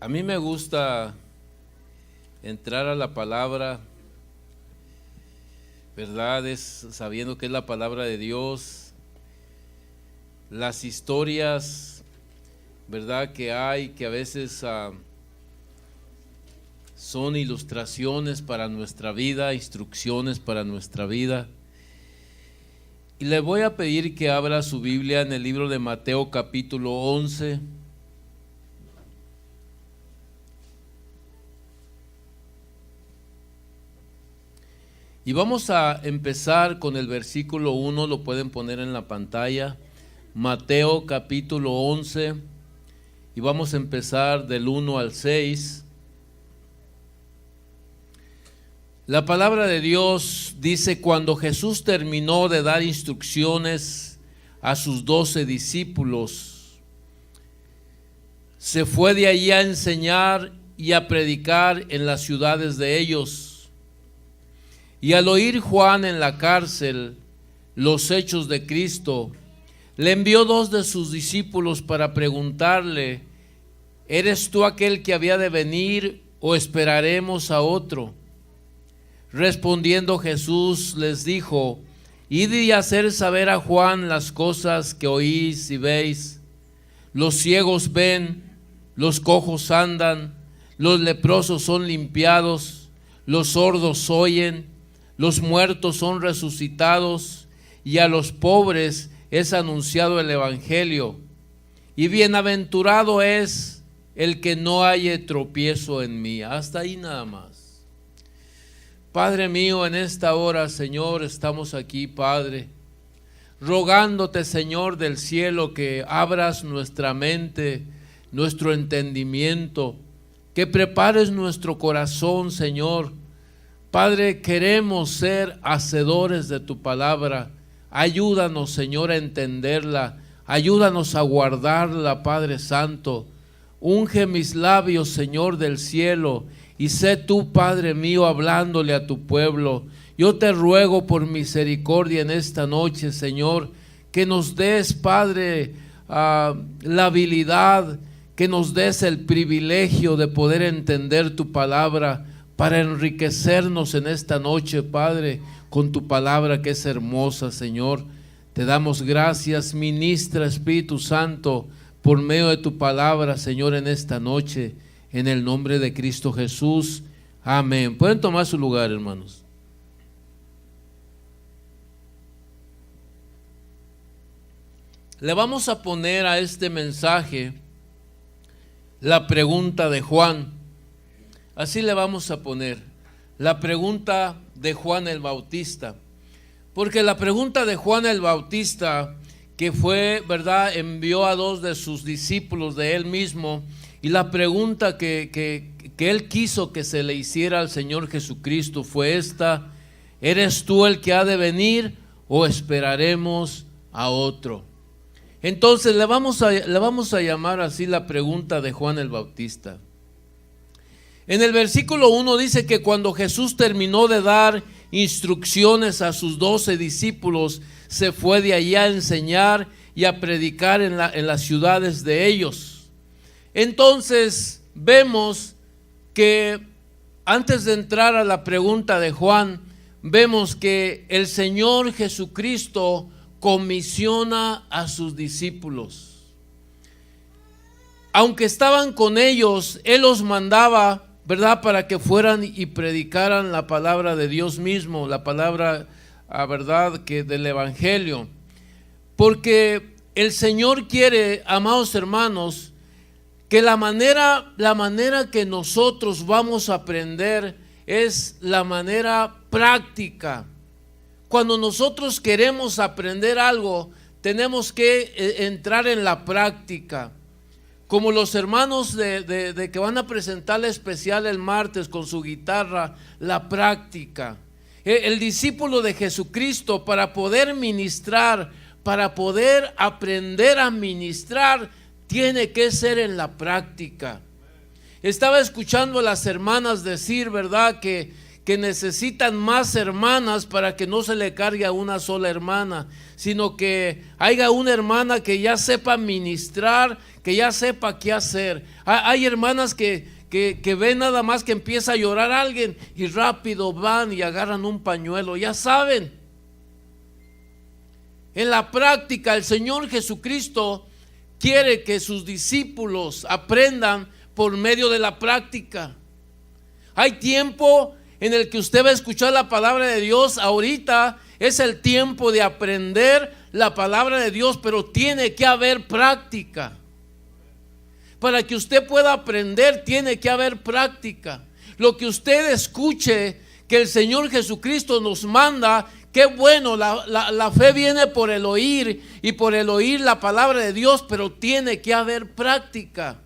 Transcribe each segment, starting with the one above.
A mí me gusta entrar a la palabra, ¿verdad? Sabiendo que es la palabra de Dios, las historias, ¿verdad? Que hay, que a veces son ilustraciones para nuestra vida, instrucciones para nuestra vida. Y le voy a pedir que abra su Biblia en el libro de Mateo capítulo 11. Y vamos a empezar con el versículo 1, lo pueden poner en la pantalla, Mateo capítulo 11, y vamos a empezar del 1 al 6. La palabra de Dios dice: cuando Jesús terminó de dar instrucciones a sus 12 discípulos, se fue de allí a enseñar y a predicar en las ciudades de ellos. Y al oír Juan en la cárcel los hechos de Cristo, le envió 2 de sus discípulos para preguntarle: ¿eres tú aquel que había de venir o esperaremos a otro? Respondiendo Jesús les dijo: id y hacer saber a Juan las cosas que oís y veis. Los ciegos ven, los cojos andan, los leprosos son limpiados, los sordos oyen, los muertos son resucitados, y a los pobres es anunciado el evangelio. Y bienaventurado es el que no halle tropiezo en mí. Hasta ahí nada más. Padre mío, en esta hora, Señor, estamos aquí, Padre, rogándote, Señor del cielo, que abras nuestra mente, nuestro entendimiento, que prepares nuestro corazón, Señor. Padre, queremos ser hacedores de tu palabra. Ayúdanos, Señor, a entenderla. Ayúdanos a guardarla, Padre Santo. Unge mis labios, Señor del cielo, y sé tú, Padre mío, hablándole a tu pueblo. Yo te ruego por misericordia en esta noche, Señor, que nos des, Padre, la habilidad, que nos des el privilegio de poder entender tu palabra, para enriquecernos en esta noche, Padre, con tu palabra que es hermosa, Señor. Te damos gracias, ministra Espíritu Santo, por medio de tu palabra, Señor, en esta noche, en el nombre de Cristo Jesús. Amén. Pueden tomar su lugar, hermanos. Le vamos a poner a este mensaje la pregunta de Juan. Así le vamos a poner, la pregunta de Juan el Bautista. Porque la pregunta de Juan el Bautista, que fue, ¿verdad?, envió a 2 de sus discípulos de él mismo, y la pregunta que él quiso que se le hiciera al Señor Jesucristo fue esta: ¿eres tú el que ha de venir o esperaremos a otro? Entonces le vamos a llamar así la pregunta de Juan el Bautista. En el versículo 1 dice que cuando Jesús terminó de dar instrucciones a sus 12 discípulos, se fue de allí a enseñar y a predicar en las ciudades de ellos. Entonces vemos que antes de entrar a la pregunta de Juan, vemos que el Señor Jesucristo comisiona a sus discípulos. Aunque estaban con ellos, Él los mandaba, ¿verdad?, para que fueran y predicaran la palabra de Dios mismo, la palabra, ¿verdad?, que del evangelio. Porque el Señor quiere, amados hermanos, que la manera que nosotros vamos a aprender es la manera práctica. Cuando nosotros queremos aprender algo, tenemos que entrar en la práctica. Como los hermanos de que van a presentar la especial el martes con su guitarra, la práctica. El discípulo de Jesucristo, para poder ministrar, para poder aprender a ministrar, tiene que ser en la práctica. Estaba escuchando a las hermanas decir, ¿verdad?, que que necesitan más hermanas para que no se le cargue a una sola hermana, sino que haya una hermana que ya sepa ministrar, que ya sepa qué hacer. Hay hermanas que ven nada más que empieza a llorar alguien y rápido van y agarran un pañuelo, ya saben. En la práctica, el Señor Jesucristo quiere que sus discípulos aprendan por medio de la práctica. Hay tiempo en el que usted va a escuchar la palabra de Dios. Ahorita es el tiempo de aprender la palabra de Dios, pero tiene que haber práctica. Para que usted pueda aprender, tiene que haber práctica. Lo que usted escuche que el Señor Jesucristo nos manda, qué bueno, la fe viene por el oír, y por el oír la palabra de Dios, pero tiene que haber práctica.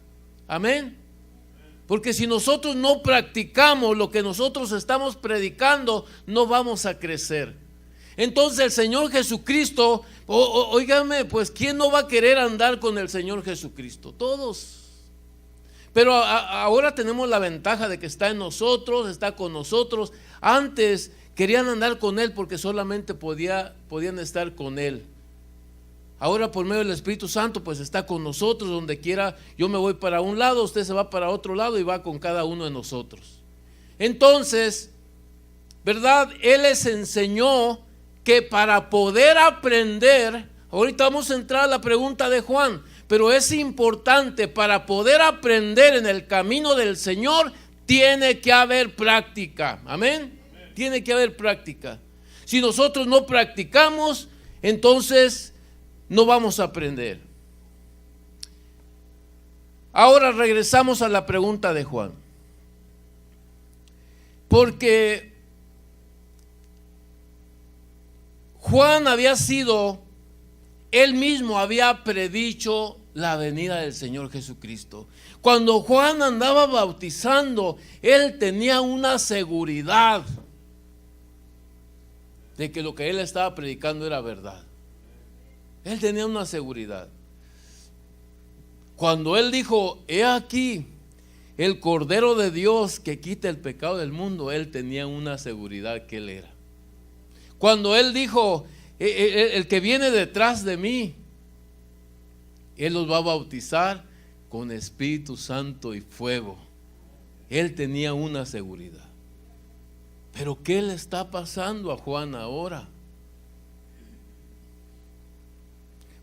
Amén. Porque si nosotros no practicamos lo que nosotros estamos predicando, no vamos a crecer. Entonces el Señor Jesucristo, óigame, pues ¿quién no va a querer andar con el Señor Jesucristo? Todos. Pero ahora tenemos la ventaja de que está en nosotros, está con nosotros. Antes querían andar con Él porque solamente podían estar con Él. Ahora por medio del Espíritu Santo pues está con nosotros donde quiera. Yo me voy para un lado, usted se va para otro lado y va con cada uno de nosotros. Entonces, ¿verdad? Él les enseñó que para poder aprender, ahorita vamos a entrar a la pregunta de Juan, pero es importante, para poder aprender en el camino del Señor, tiene que haber práctica. Amén. Tiene que haber práctica. Si nosotros no practicamos, entonces no vamos a aprender. Ahora regresamos a la pregunta de Juan. Porque Juan él mismo había predicho la venida del Señor Jesucristo. Cuando Juan andaba bautizando, él tenía una seguridad de que lo que él estaba predicando era verdad. Él tenía una seguridad. Cuando él dijo, he aquí el Cordero de Dios que quita el pecado del mundo, él tenía una seguridad que él era. Cuando él dijo, el que viene detrás de mí, él los va a bautizar con Espíritu Santo y fuego. Él tenía una seguridad. Pero ¿qué le está pasando a Juan ahora?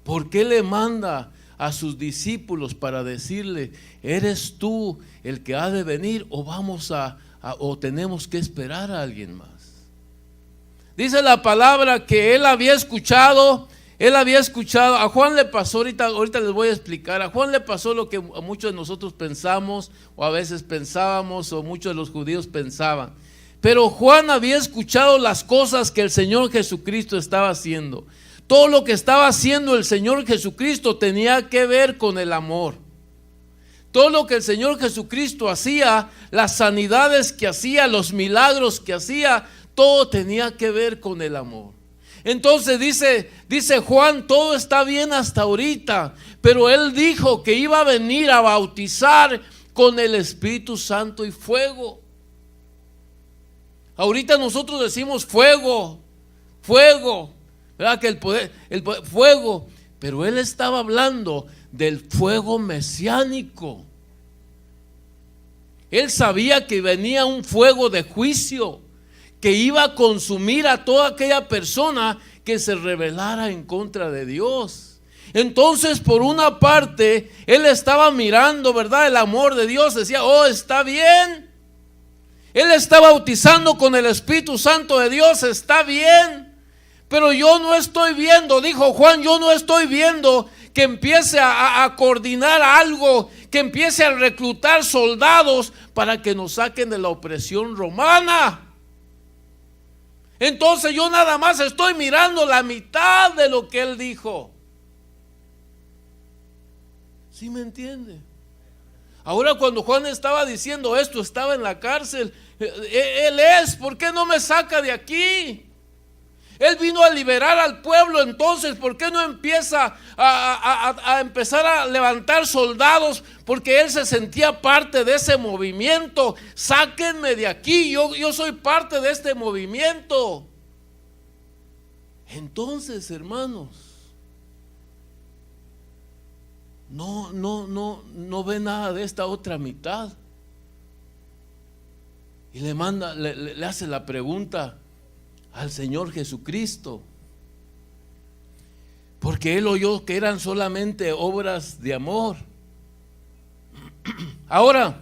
¿Por qué le manda a sus discípulos para decirle, eres tú el que ha de venir, o o tenemos que esperar a alguien más? Dice la palabra que él había escuchado, a Juan le pasó, ahorita les voy a explicar, a Juan le pasó lo que a muchos de nosotros pensamos, o a veces pensábamos, o muchos de los judíos pensaban. Pero Juan había escuchado las cosas que el Señor Jesucristo estaba haciendo. Todo lo que estaba haciendo el Señor Jesucristo tenía que ver con el amor. Todo lo que el Señor Jesucristo hacía, las sanidades que hacía, los milagros que hacía, todo tenía que ver con el amor. Entonces dice Juan, todo está bien hasta ahorita, pero él dijo que iba a venir a bautizar con el Espíritu Santo y fuego. Ahorita nosotros decimos fuego, ¿verdad? Que el poder, fuego, pero él estaba hablando del fuego mesiánico. Él sabía que venía un fuego de juicio que iba a consumir a toda aquella persona que se rebelara en contra de Dios. Entonces, por una parte, él estaba mirando, ¿verdad?, el amor de Dios. Decía, oh, está bien. Él está bautizando con el Espíritu Santo de Dios, está bien. Pero yo no estoy viendo, dijo Juan, yo no estoy viendo que empiece a coordinar algo, que empiece a reclutar soldados para que nos saquen de la opresión romana. Entonces yo nada más estoy mirando la mitad de lo que él dijo. ¿Sí me entiende? Ahora cuando Juan estaba diciendo esto, estaba en la cárcel. Él es, ¿por qué no me saca de aquí? Él vino a liberar al pueblo. Entonces, ¿por qué no empieza a empezar a levantar soldados? Porque él se sentía parte de ese movimiento. Sáquenme de aquí, yo soy parte de este movimiento. Entonces, hermanos, no ve nada de esta otra mitad. Y le hace la pregunta al Señor Jesucristo, porque él oyó que eran solamente obras de amor. Ahora,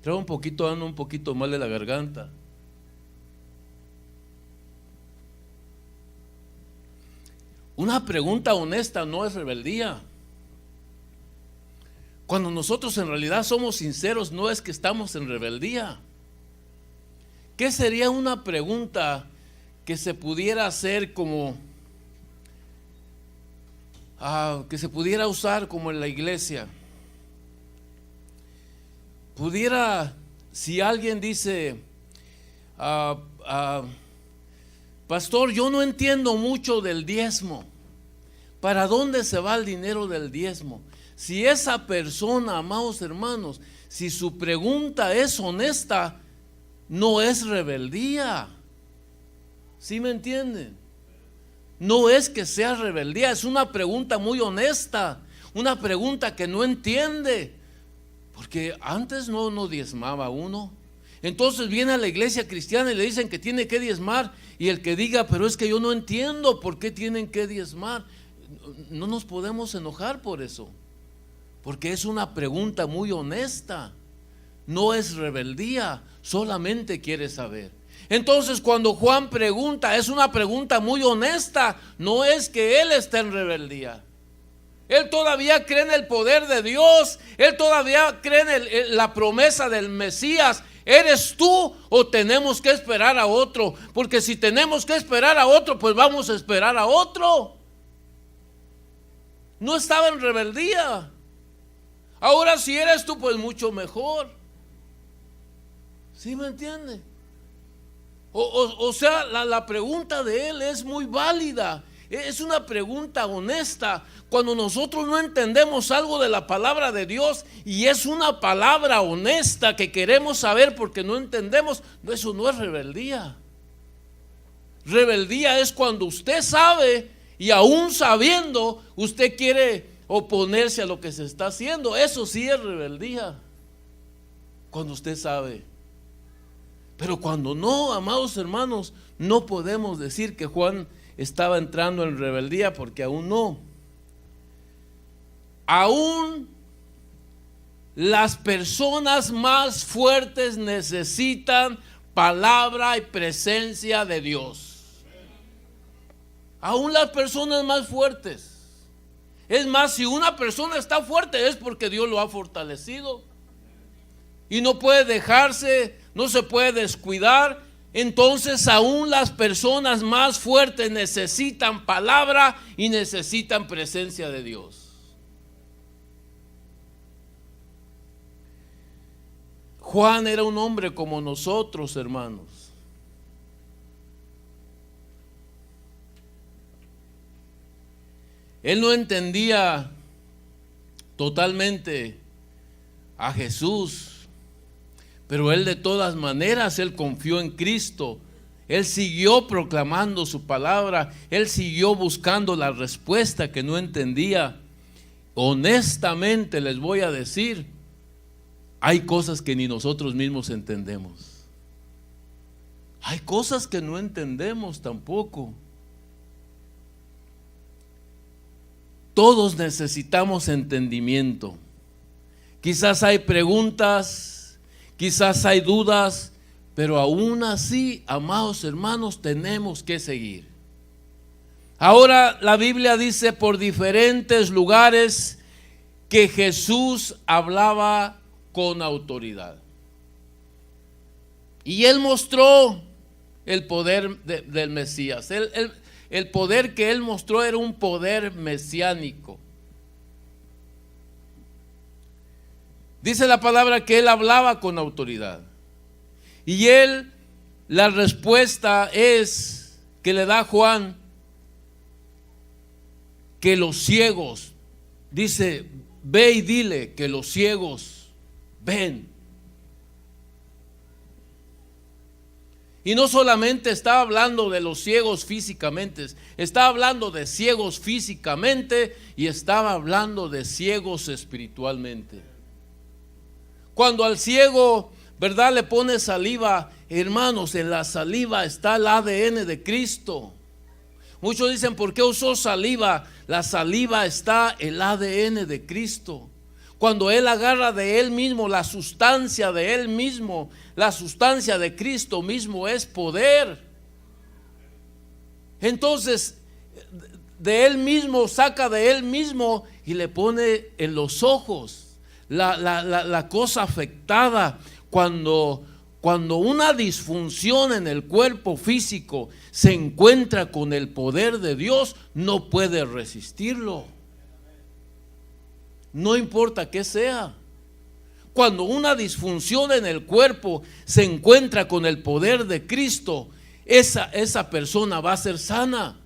traigo ando un poquito mal de la garganta. Una pregunta honesta no es rebeldía. Cuando nosotros en realidad somos sinceros, no es que estamos en rebeldía. ¿Qué sería una pregunta que se pudiera hacer como, que se pudiera usar como en la iglesia? Si alguien dice, pastor, yo no entiendo mucho del diezmo. ¿Para dónde se va el dinero del diezmo? Si esa persona, amados hermanos, si su pregunta es honesta, no es rebeldía. ¿Sí me entienden? No es que sea rebeldía, es una pregunta muy honesta, una pregunta que no entiende, porque antes no diezmaba uno. Entonces viene a la iglesia cristiana y le dicen que tiene que diezmar, y el que diga, pero es que yo no entiendo por qué tienen que diezmar, no nos podemos enojar por eso, porque es una pregunta muy honesta. No es rebeldía, solamente quiere saber. Entonces cuando Juan pregunta, es una pregunta muy honesta. No es que él está en rebeldía. Él todavía cree en el poder de Dios. Él todavía cree en la promesa del Mesías. ¿Eres tú o tenemos que esperar a otro? Porque si tenemos que esperar a otro, pues vamos a esperar a otro. No estaba en rebeldía. Ahora si eres tú, pues mucho mejor. ¿Sí me entiende? O sea, la pregunta de él es muy válida. Es una pregunta honesta. Cuando nosotros no entendemos algo de la palabra de Dios y es una palabra honesta que queremos saber porque no entendemos, eso no es rebeldía. Rebeldía es cuando usted sabe y aún sabiendo usted quiere oponerse a lo que se está haciendo. Eso sí es rebeldía, cuando usted sabe. Pero cuando no, amados hermanos, no podemos decir que Juan estaba entrando en rebeldía, porque aún no. Aún las personas más fuertes necesitan palabra y presencia de Dios. Aún las personas más fuertes. Es más, si una persona está fuerte es porque Dios lo ha fortalecido. Y no puede dejarse, no se puede descuidar. Entonces aún las personas más fuertes necesitan palabra y necesitan presencia de Dios. Juan era un hombre como nosotros, hermanos. Él no entendía totalmente a Jesús, pero él de todas maneras, él confió en Cristo. Él siguió proclamando su palabra. Él siguió buscando la respuesta que no entendía. Honestamente les voy a decir, hay cosas que ni nosotros mismos entendemos. Hay cosas que no entendemos tampoco. Todos necesitamos entendimiento. Quizás hay preguntas, quizás hay dudas, pero aún así, amados hermanos, tenemos que seguir. Ahora la Biblia dice por diferentes lugares que Jesús hablaba con autoridad. Y él mostró el poder del Mesías. El poder que él mostró era un poder mesiánico. Dice la palabra que él hablaba con autoridad. Y la respuesta es que le da Juan, que los ciegos, dice, ve y dile que los ciegos ven. Y no solamente estaba hablando de los ciegos físicamente, estaba hablando de ciegos físicamente y estaba hablando de ciegos espiritualmente. Cuando al ciego, ¿verdad?, le pone saliva, hermanos, en la saliva está el ADN de Cristo. Muchos dicen, ¿por qué usó saliva? La saliva está el ADN de Cristo. Cuando Él agarra de Él mismo la sustancia de Él mismo, la sustancia de Cristo mismo es poder. Entonces, de Él mismo, saca de Él mismo y le pone en los ojos la cosa afectada. Cuando una disfunción en el cuerpo físico se encuentra con el poder de Dios, no puede resistirlo. No importa qué sea. Cuando una disfunción en el cuerpo se encuentra con el poder de Cristo, esa persona va a ser sana.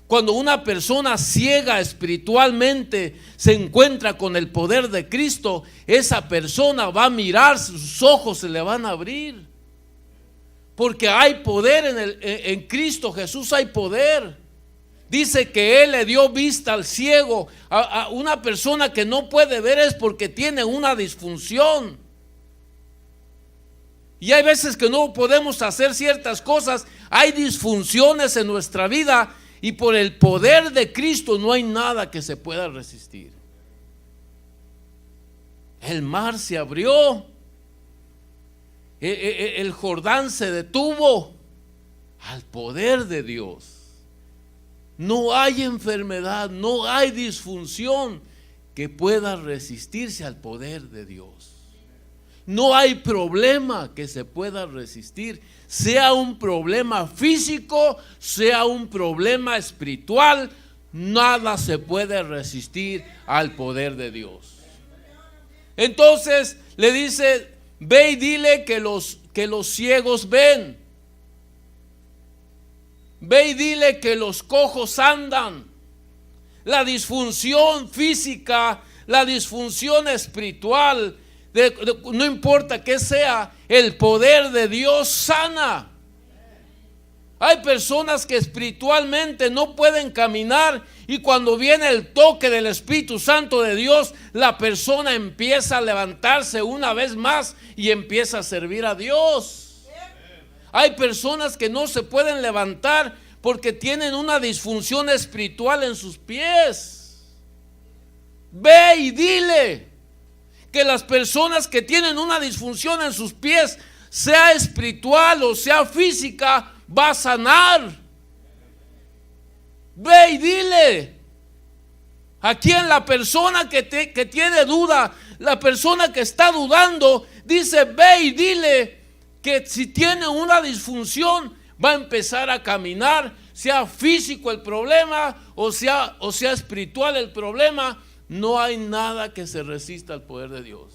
Cuando una persona ciega espiritualmente se encuentra con el poder de Cristo, esa persona va a mirar, sus ojos se le van a abrir. Porque hay poder en Cristo Jesús, hay poder. Dice que Él le dio vista al ciego. A una persona que no puede ver es porque tiene una disfunción. Y hay veces que no podemos hacer ciertas cosas. Hay disfunciones en nuestra vida y por el poder de Cristo no hay nada que se pueda resistir. El mar se abrió. El Jordán se detuvo al poder de Dios. No hay enfermedad, no hay disfunción que pueda resistirse al poder de Dios. No hay problema que se pueda resistir, sea un problema físico, sea un problema espiritual, nada se puede resistir al poder de Dios. Entonces le dice, ve y dile que los ciegos ven. Ve y dile que los cojos andan. La disfunción física, la disfunción espiritual, no importa qué sea, el poder de Dios sana. Hay personas que espiritualmente no pueden caminar y cuando viene el toque del Espíritu Santo de Dios, la persona empieza a levantarse una vez más y empieza a servir a Dios. Hay personas que no se pueden levantar porque tienen una disfunción espiritual en sus pies. Ve y dile que las personas que tienen una disfunción en sus pies, sea espiritual o sea física, va a sanar. Ve y dile. Aquí en la persona que tiene duda, la persona que está dudando, dice, ve y dile que si tiene una disfunción va a empezar a caminar, sea físico el problema o sea espiritual el problema. No hay nada que se resista al poder de Dios.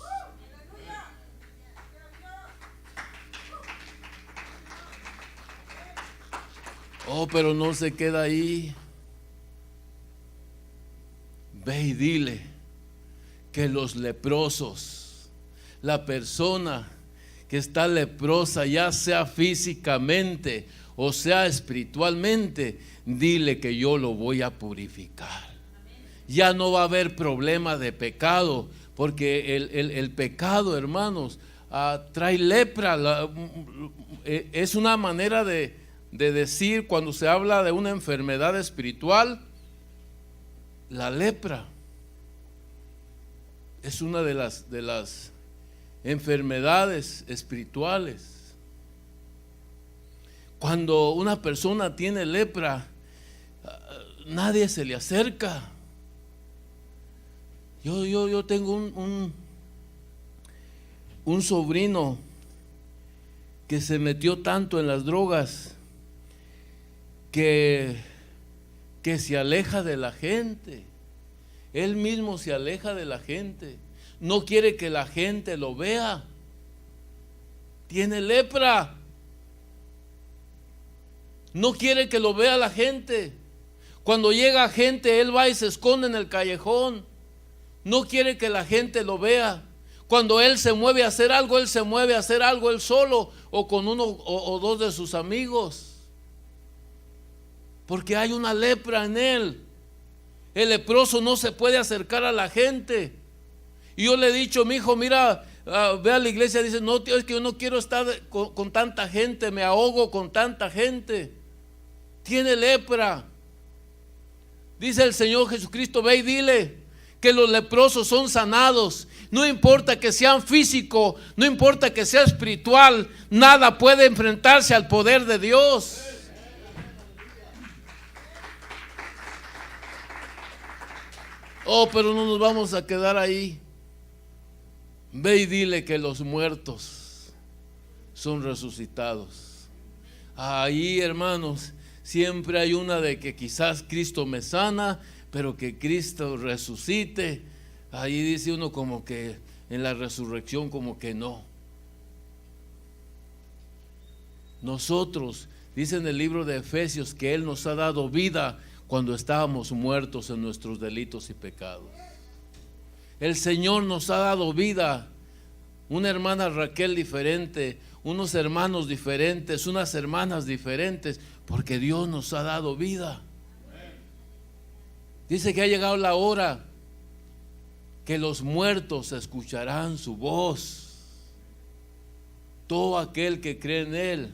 Oh, pero no se queda ahí. Ve y dile que los leprosos, la persona que está leprosa, ya sea físicamente o sea espiritualmente, dile que yo lo voy a purificar. Ya no va a haber problema de pecado, porque el pecado, hermanos, trae lepra. Es una manera de decir, cuando se habla de una enfermedad espiritual, la lepra es una de las enfermedades espirituales. Cuando una persona tiene lepra, nadie se le acerca. Yo tengo un sobrino que se metió tanto en las drogas que se aleja de la gente. Él mismo se aleja de la gente. No quiere que la gente lo vea. Tiene lepra. No quiere que lo vea la gente. Cuando llega gente, él va y se esconde en el callejón. No quiere que la gente lo vea. Cuando él se mueve a hacer algo, él se mueve a hacer algo él solo o con uno o dos de sus amigos. Porque hay una lepra en él. El leproso no se puede acercar a la gente. Y yo le he dicho, mi hijo, mira, ve a la iglesia. Dice, no, tío, es que yo no quiero estar con tanta gente, me ahogo con tanta gente. Tiene lepra. Dice el Señor Jesucristo, ve y dile que los leprosos son sanados. No importa que sean físico, no importa que sea espiritual, nada puede enfrentarse al poder de Dios. Oh, pero no nos vamos a quedar ahí. Ve y dile que los muertos son resucitados. Ahí, hermanos, siempre hay una de que quizás Cristo me sana, pero que Cristo resucite. Ahí dice uno como que en la resurrección como que no. Nosotros, dice en el libro de Efesios, que Él nos ha dado vida cuando estábamos muertos en nuestros delitos y pecados. El Señor nos ha dado vida. Una hermana Raquel diferente, unos hermanos diferentes, unas hermanas diferentes, porque Dios nos ha dado vida. Dice que ha llegado la hora que los muertos escucharán su voz. Todo aquel que cree en Él,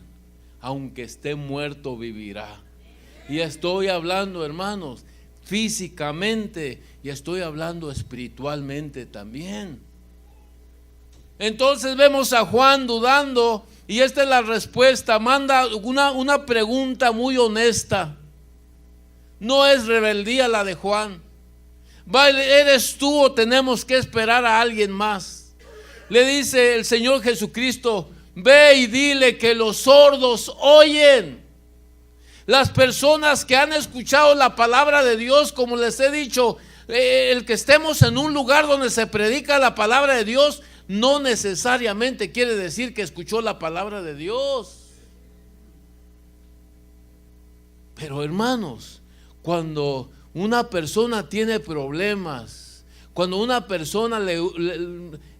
aunque esté muerto, vivirá. Y estoy hablando, hermanos, físicamente, y estoy hablando espiritualmente también. Entonces vemos a Juan dudando, y esta es la respuesta. Manda una pregunta muy honesta. No es rebeldía la de Juan. ¿Eres tú o tenemos que esperar a alguien más? Le dice el Señor Jesucristo, ve y dile que los sordos oyen. Las personas que han escuchado la palabra de Dios, como les he dicho, el que estemos en un lugar donde se predica la palabra de Dios, no necesariamente quiere decir que escuchó la palabra de Dios. Pero hermanos, cuando una persona tiene problemas, cuando una persona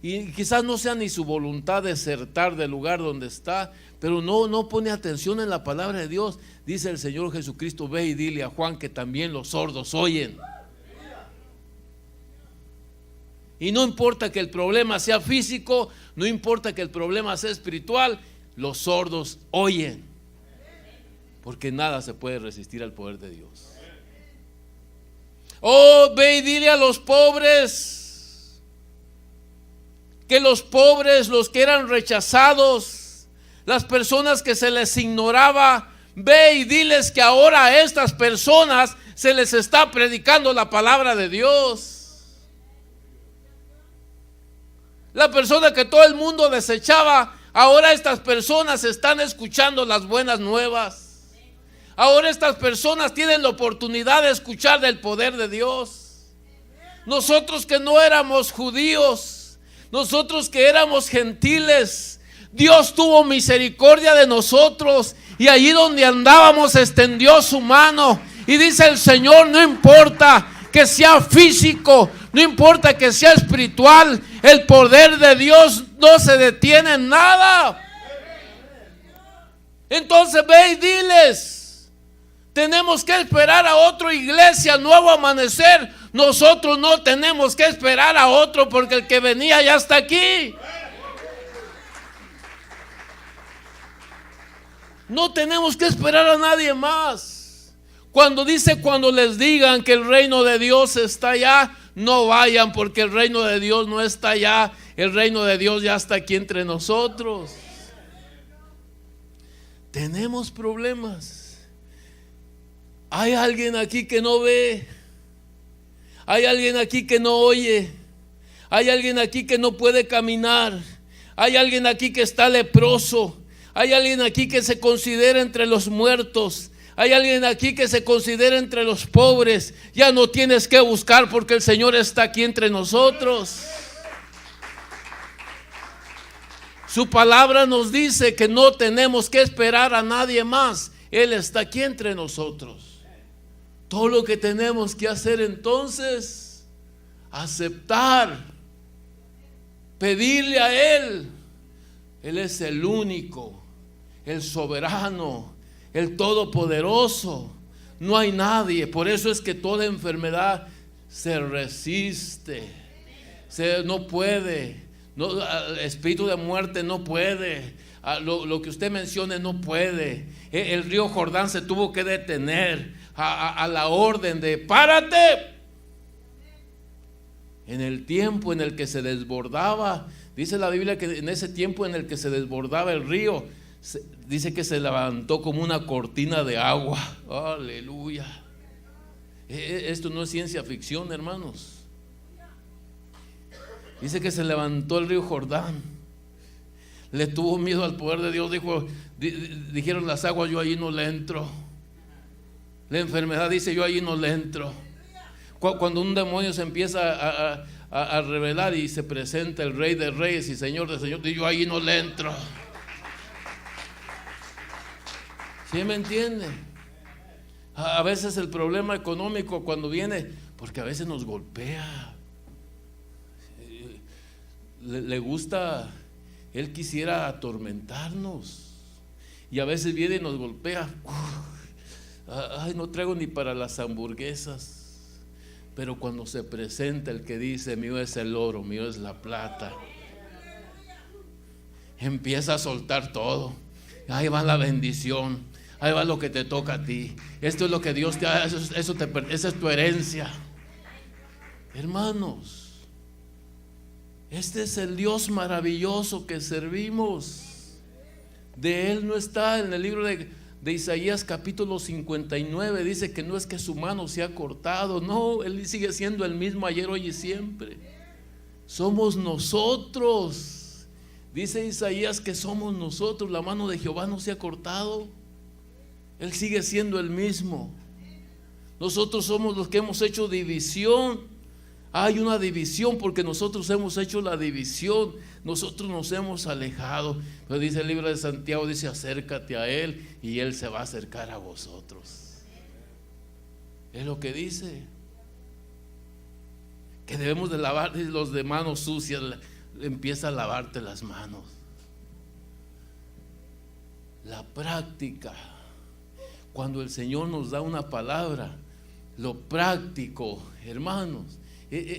y quizás no sea ni su voluntad desertar del lugar donde está, pero no pone atención en la palabra de Dios, dice el Señor Jesucristo, ve y dile a Juan que también los sordos oyen. Y no importa que el problema sea físico, no importa que el problema sea espiritual, los sordos oyen, porque nada se puede resistir al poder de Dios. Oh, ve y dile a los pobres, que los pobres, los que eran rechazados, las personas que se les ignoraba, ve y diles que ahora a estas personas se les está predicando la palabra de Dios. La persona que todo el mundo desechaba, ahora estas personas están escuchando las buenas nuevas. Ahora estas personas tienen la oportunidad de escuchar del poder de Dios. Nosotros que no éramos judíos, nosotros que éramos gentiles, Dios tuvo misericordia de nosotros y allí donde andábamos extendió su mano. Y dice el Señor, no importa que sea físico, no importa que sea espiritual, el poder de Dios no se detiene en nada. Entonces ve y diles, tenemos que esperar a otra iglesia, nuevo amanecer. Nosotros no tenemos que esperar a otro, porque el que venía ya está aquí. No tenemos que esperar a nadie más. Cuando les digan que el reino de Dios está allá, no vayan, porque el reino de Dios no está allá. El reino de Dios ya está aquí entre nosotros. Tenemos problemas. Hay alguien aquí que no ve. Hay alguien aquí que no oye. Hay alguien aquí que no puede caminar. Hay alguien aquí que está leproso. Hay alguien aquí que se considera entre los muertos. Hay alguien aquí que se considera entre los pobres. Ya no tienes que buscar, porque el Señor está aquí entre nosotros. Su palabra nos dice que no tenemos que esperar a nadie más. Él está aquí entre nosotros. Todo lo que tenemos que hacer entonces, aceptar, pedirle a Él. Él es el único, el soberano, el todopoderoso. No hay nadie. Por eso es que toda enfermedad se resiste. No puede. No, el espíritu de muerte no puede. Lo que usted mencione no puede. El río Jordán se tuvo que detener a la orden de párate. En el tiempo en el que se desbordaba, dice la Biblia que en ese tiempo en el que se desbordaba el río, dice que se levantó como una cortina de agua. Aleluya. Esto no es ciencia ficción, hermanos. Dice que se levantó el río Jordán. Le tuvo miedo al poder de Dios. Dijeron las aguas, yo allí no le entro. La enfermedad dice, yo allí no le entro. Cuando un demonio se empieza a revelar y se presenta el Rey de Reyes y Señor de Señores, yo allí no le entro. ¿Sí me entiende? A veces el problema económico cuando viene, porque a veces nos golpea. Le gusta, él quisiera atormentarnos. Y a veces viene y nos golpea. Ay, no traigo ni para las hamburguesas. Pero cuando se presenta el que dice, mío es el oro, mío es la plata, empieza a soltar todo. Ahí va la bendición, ahí va lo que te toca a ti. Esto es lo que Dios te da, esa es tu herencia. Hermanos, este es el Dios maravilloso que servimos. De Él no está en el libro de Isaías capítulo 59, dice que no es que su mano se ha cortado, no, Él sigue siendo el mismo ayer, hoy y siempre. Somos nosotros. Dice Isaías que somos nosotros, la mano de Jehová no se ha cortado. Él sigue siendo el mismo. Nosotros somos los que hemos hecho división. Hay una división porque nosotros hemos hecho la división. Nosotros nos hemos alejado. Pero dice el libro de Santiago, dice, acércate a Él y Él se va a acercar a vosotros. Es lo que dice. Que debemos de lavar los de manos sucias. Empieza a lavarte las manos. La práctica. Cuando el Señor nos da una palabra, lo práctico, hermanos,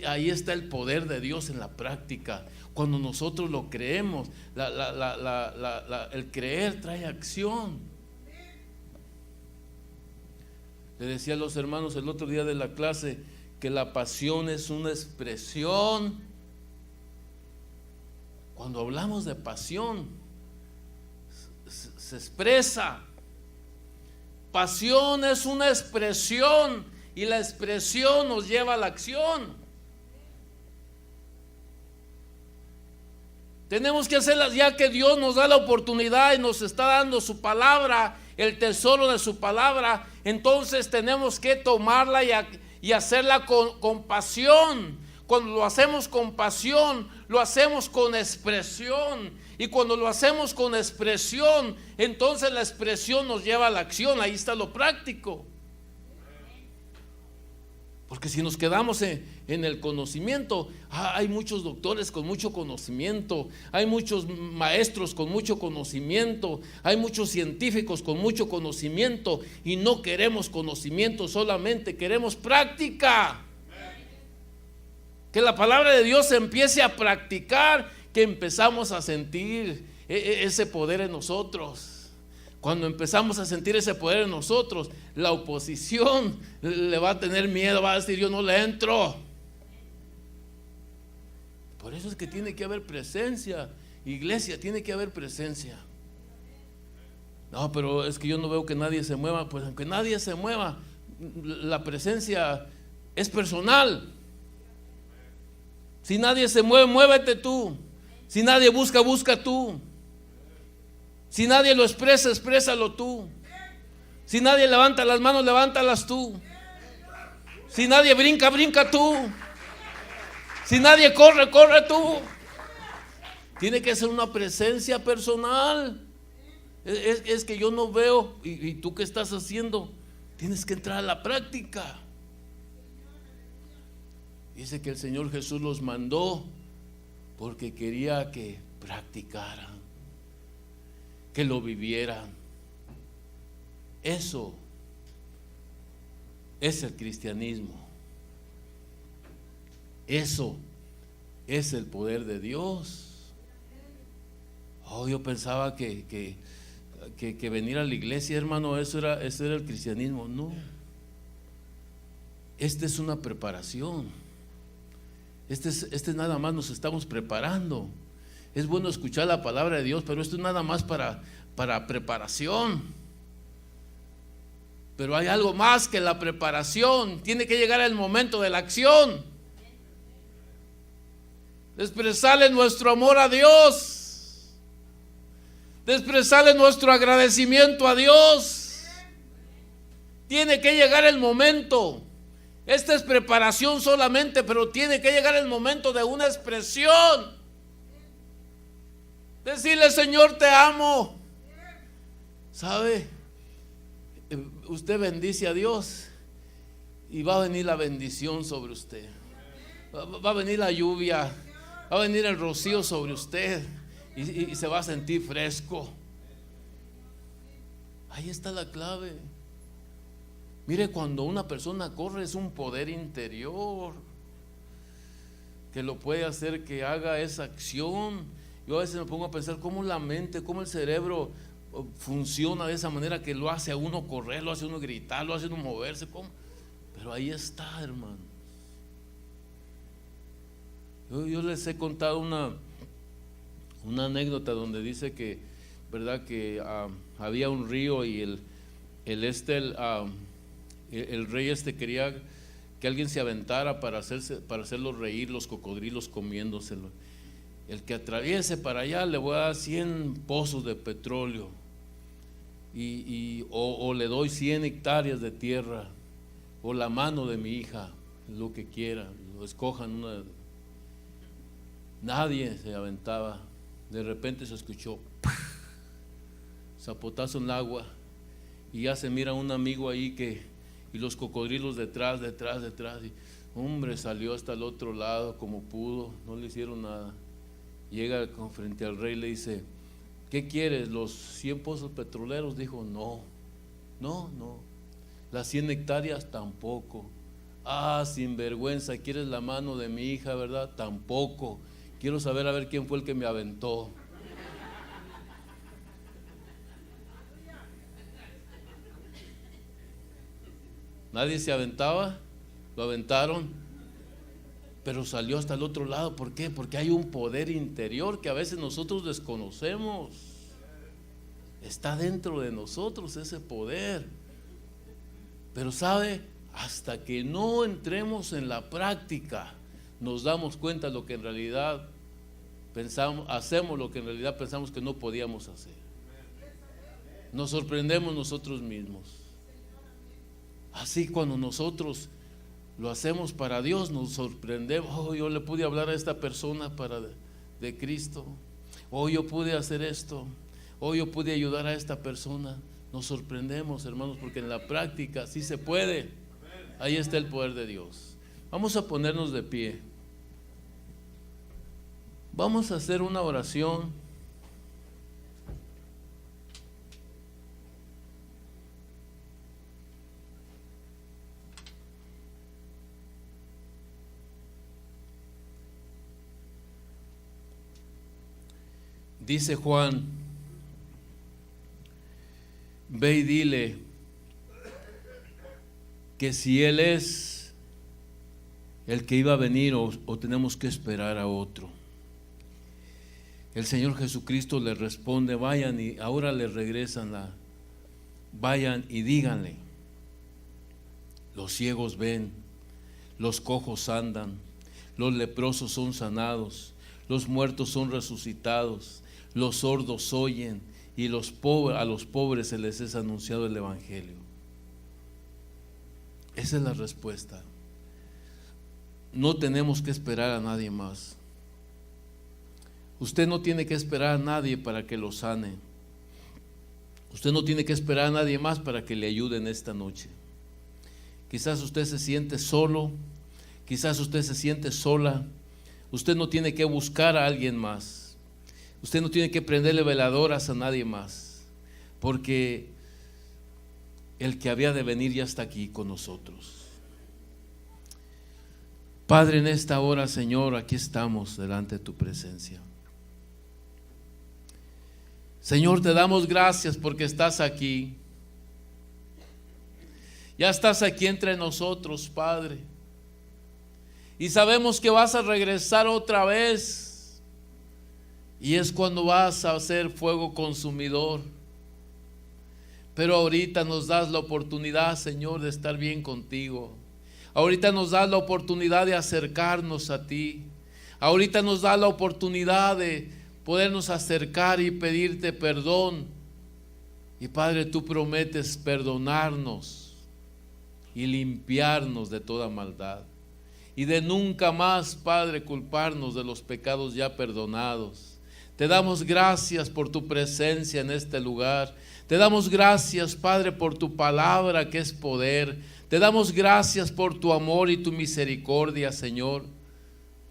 ahí está el poder de Dios en la práctica. Cuando nosotros lo creemos, el creer trae acción. Le decía a los hermanos el otro día de la clase que la pasión es una expresión. Cuando hablamos de pasión, se expresa. Pasión es una expresión y la expresión nos lleva a la acción. Tenemos que hacerlas ya que Dios nos da la oportunidad y nos está dando su palabra, el tesoro de su palabra. Entonces tenemos que tomarla y hacerla con pasión. Cuando lo hacemos con pasión, lo hacemos con expresión. Y cuando lo hacemos con expresión, entonces la expresión nos lleva a la acción. Ahí está lo práctico. Porque si nos quedamos en el conocimiento, hay muchos doctores con mucho conocimiento, hay muchos maestros con mucho conocimiento, hay muchos científicos con mucho conocimiento, y no queremos conocimiento solamente, queremos práctica. Que la palabra de Dios se empiece a practicar, que empezamos a sentir ese poder en nosotros. Cuando empezamos a sentir ese poder en nosotros, la oposición le va a tener miedo, va a decir, yo no le entro. Por eso es que tiene que haber presencia. Iglesia, tiene que haber presencia. No, pero es que yo no veo que nadie se mueva. Pues aunque nadie se mueva, la presencia es personal. Si nadie se mueve, muévete tú. Si nadie busca, busca tú. Si nadie lo expresa, exprésalo tú. Si nadie levanta las manos, levántalas tú. Si nadie brinca, brinca tú. Si nadie corre, corre tú. Tiene que ser una presencia personal. Es que yo no veo. ¿Y tú qué estás haciendo? Tienes que entrar a la práctica. Dice que el Señor Jesús los mandó porque quería que practicaran, que lo vivieran. Eso es el cristianismo. Eso es el poder de Dios. Yo pensaba que venir a la iglesia, hermano, eso era el cristianismo. No. Esta es una preparación. Este nada más nos estamos preparando. Es bueno escuchar la palabra de Dios, pero esto es nada más para preparación. Pero hay algo más que la preparación. Tiene que llegar el momento de la acción. De expresarle nuestro amor a Dios. De expresarle nuestro agradecimiento a Dios. Tiene que llegar el momento. Esta es preparación solamente, pero tiene que llegar el momento de una expresión. Decirle: Señor, te amo. ¿Sabe? Usted bendice a Dios y va a venir la bendición sobre usted. Va a venir la lluvia, va a venir el rocío sobre usted y se va a sentir fresco. Ahí está la clave. Mire, cuando una persona corre es un poder interior que lo puede hacer que haga esa acción. Yo a veces me pongo a pensar cómo la mente, cómo el cerebro funciona de esa manera, que lo hace a uno correr, lo hace a uno gritar, lo hace a uno moverse. ¿Cómo? Pero ahí está, hermano. Yo les he contado una anécdota donde dice que, ¿verdad?, que había un río y el rey quería que alguien se aventara para hacerlo reír, los cocodrilos comiéndoselo. El que atraviese para allá le voy a dar 100 pozos de petróleo o le doy 100 hectáreas de tierra, o la mano de mi hija, lo que quiera, lo escojan. Nadie se aventaba. De repente se escuchó zapotazo en el agua y ya se mira un amigo ahí y los cocodrilos detrás, y hombre, salió hasta el otro lado como pudo, no le hicieron nada. Llega frente al rey y le dice: ¿qué quieres? ¿Los 100 pozos petroleros? Dijo: no, las 100 hectáreas tampoco. Sinvergüenza, ¿quieres la mano de mi hija, verdad? Tampoco. Quiero saber a ver quién fue el que me aventó. Nadie se aventaba, lo aventaron, pero salió hasta el otro lado. ¿Por qué? Porque hay un poder interior que a veces nosotros desconocemos. Está dentro de nosotros ese poder. Pero ¿sabe? Hasta que no entremos en la práctica, nos damos cuenta de lo que en realidad hacemos lo que en realidad pensamos que no podíamos hacer. Nos sorprendemos nosotros mismos. Así, cuando nosotros lo hacemos para Dios, nos sorprendemos. Yo le pude hablar a esta persona de Cristo. Yo pude hacer esto. Yo pude ayudar a esta persona. Nos sorprendemos, hermanos, porque en la práctica sí se puede. Ahí está el poder de Dios. Vamos a ponernos de pie. Vamos a hacer una oración. Dice Juan: ve y dile que si Él es el que iba a venir o tenemos que esperar a otro. El Señor Jesucristo le responde: vayan, y ahora le regresan vayan y díganle: los ciegos ven, los cojos andan, los leprosos son sanados, los muertos son resucitados, los sordos oyen, y a los pobres se les es anunciado el Evangelio. Esa es la respuesta. No tenemos que esperar a nadie más. Usted no tiene que esperar a nadie para que lo sane. Usted no tiene que esperar a nadie más para que le ayude en esta noche. Quizás usted se siente solo, quizás usted se siente sola. Usted no tiene que buscar a alguien más. Usted no tiene que prenderle veladoras a nadie más, porque el que había de venir ya está aquí con nosotros. Padre, en esta hora, Señor, aquí estamos delante de tu presencia. Señor, te damos gracias porque estás aquí. Ya estás aquí entre nosotros, Padre. Y sabemos que vas a regresar otra vez. Y es cuando vas a hacer fuego consumidor. Pero ahorita nos das la oportunidad, Señor, de estar bien contigo. Ahorita nos das la oportunidad de acercarnos a ti. Ahorita nos das la oportunidad de podernos acercar y pedirte perdón. Y Padre, tú prometes perdonarnos y limpiarnos de toda maldad. Y de nunca más, Padre, culparnos de los pecados ya perdonados. Te damos gracias por tu presencia en este lugar. Te damos gracias, Padre, por tu palabra que es poder. Te damos gracias por tu amor y tu misericordia, Señor.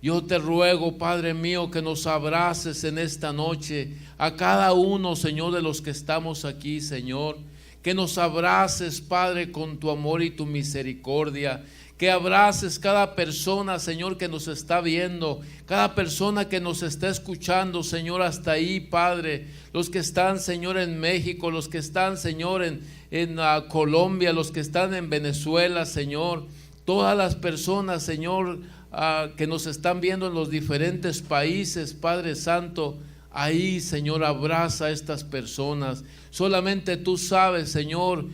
Yo te ruego, Padre mío, que nos abraces en esta noche a cada uno, Señor, de los que estamos aquí, Señor. Que nos abraces, Padre, con tu amor y tu misericordia. Que abraces cada persona, Señor, que nos está viendo, cada persona que nos está escuchando, Señor, hasta ahí, Padre. Los que están, Señor, en México, los que están, Señor, en Colombia, los que están en Venezuela, Señor. Todas las personas, Señor, que nos están viendo en los diferentes países, Padre Santo. Ahí, Señor, abraza a estas personas. Solamente tú sabes, Señor,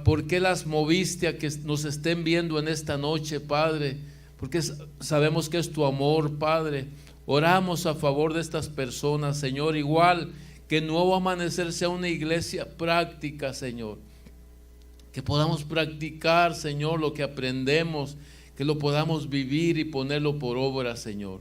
por qué las moviste a que nos estén viendo en esta noche, Padre, porque sabemos que es tu amor, Padre. Oramos a favor de estas personas, Señor, igual que Nuevo Amanecer sea una iglesia práctica, Señor, que podamos practicar, Señor, lo que aprendemos, que lo podamos vivir y ponerlo por obra, Señor.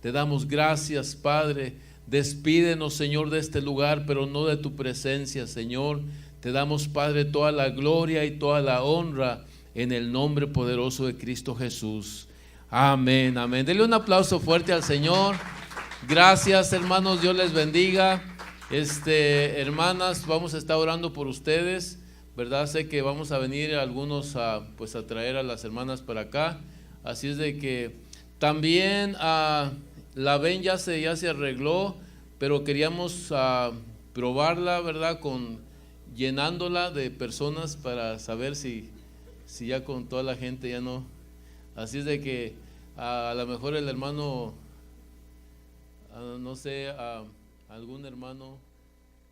Te damos gracias, Padre. Despídenos, Señor, de este lugar, pero no de tu presencia, Señor. Te damos, Padre, toda la gloria y toda la honra en el nombre poderoso de Cristo Jesús. Amén, amén. Denle un aplauso fuerte al Señor. Gracias, hermanos, Dios les bendiga. Hermanas, vamos a estar orando por ustedes, ¿verdad? Sé que vamos a venir algunos a traer a las hermanas para acá. Así es de que también la ven ya se arregló, pero queríamos probarla, ¿verdad? Llenándola de personas para saber si ya con toda la gente ya no. Así es de que a lo mejor el hermano, no sé, algún hermano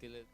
que le...